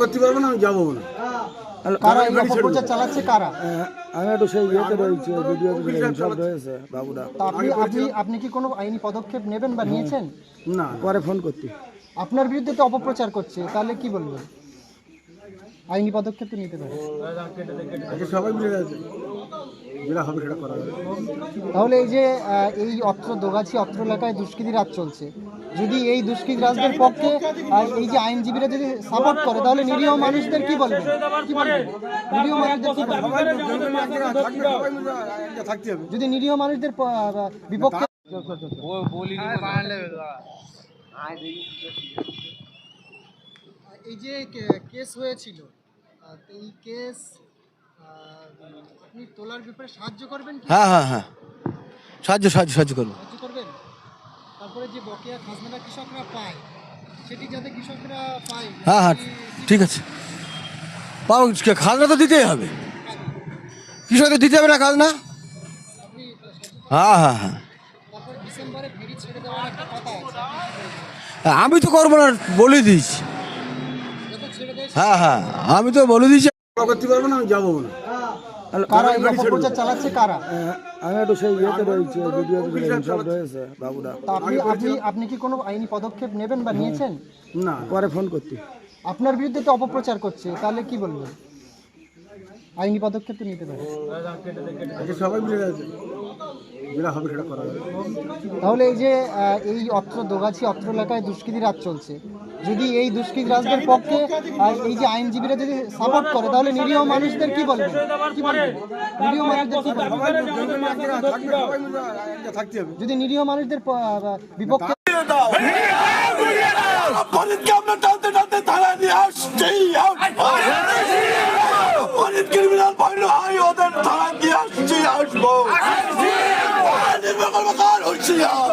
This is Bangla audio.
করতে পারবো না, আমি যাবো না। কারা এই অপপ্রচার চালাচ্ছে কারা? আমি একটু সেই ইয়েতে রয়েছে, ভিডিও সব রয়েছে বাবুরা। তা আপনি কি কোনো আইনি পদক্ষেপ নেবেন বা নিয়েছেন? না, পরে ফোন করতে। আপনার বিরুদ্ধে তো অপপ্রচার করছে, তাহলে কি বলবেন? আইনি পদক্ষেপ তো নিতে পারে। সবাই মিলে আছে, যেটা হবে সেটা করা যাবে। তাহলে এই যে এই অত্র দোগাছি অত্র এলাকায় দুষ্কৃতী রাজ চলছে, যদি এই দুষ্কৃতী রাজদের পক্ষে এই যে আইনজীবীরা যদি সাপোর্ট করে, তাহলে নিরীহ মানুষদের কি বলবেন? কি বলবেন নিরীহ মানুষদের কি বলবেন? থাকতে হবে। যদি নিরীহ মানুষদের বিপক্ষে এই যে কেস হয়েছিল, এই কেস আপনি তোলার ব্যাপারে সাহায্য করবেন কি? হ্যাঁ হ্যাঁ হ্যাঁ, সাহায্য করবো। সাহায্য করবেন। তারপরে যে বকেয়া খাজনাটা কৃষকরা পায়, সেটি যাতে কৃষকরা পায়। হ্যাঁ হ্যাঁ, ঠিক আছে, পাবো। খাজনা তো দিতেই হবে, কৃষকদের দিতে হবে না খাজনা। আপনি হ্যাঁ হ্যাঁ হ্যাঁ, তারপর ডিসেম্বরে ফেরি ছেড়ে দেওয়ার একটা কথা আছে, আমি তো করবো না, বলে দিয়েছি। যত ছেড়ে দেয় হ্যাঁ হ্যাঁ, আমি তো বলে দিয়েছি। করতে পারবো না, আমি যাবো না। কারা এই অপপ্রচার চালাচ্ছে কারা? আমি একটু সেই ইয়েতে রয়েছে, ভিডিও সব রয়েছে বাবুরা। তা আপনি কি কোনো আইনি পদক্ষেপ নেবেন বা নিয়েছেন? না, পরে ফোন করতে। আপনার বিরুদ্ধে তো অপপ্রচার করছে, তাহলে কি বলবেন? আইনি পদক্ষেপ তো নিতে পারে। সবাই মিলে আছে, যেটা হবে সেটা করা যাবে। তাহলে এই যে এই অত্র দোগাছি অত্র এলাকায় দুষ্কৃতী রাজ চলছে, যদি এই দুষ্কৃতী রাজদের পক্ষে এই যে আইনজীবীরা যদি সাপোর্ট করে, তাহলে নিরীহ মানুষদের কি বলবেন? কি বলবেন নিরীহ মানুষদের কি বলবেন? থাকতে হবে। যদি নিরীহ মানুষদের বিপক্ষে হুঁশিয়ার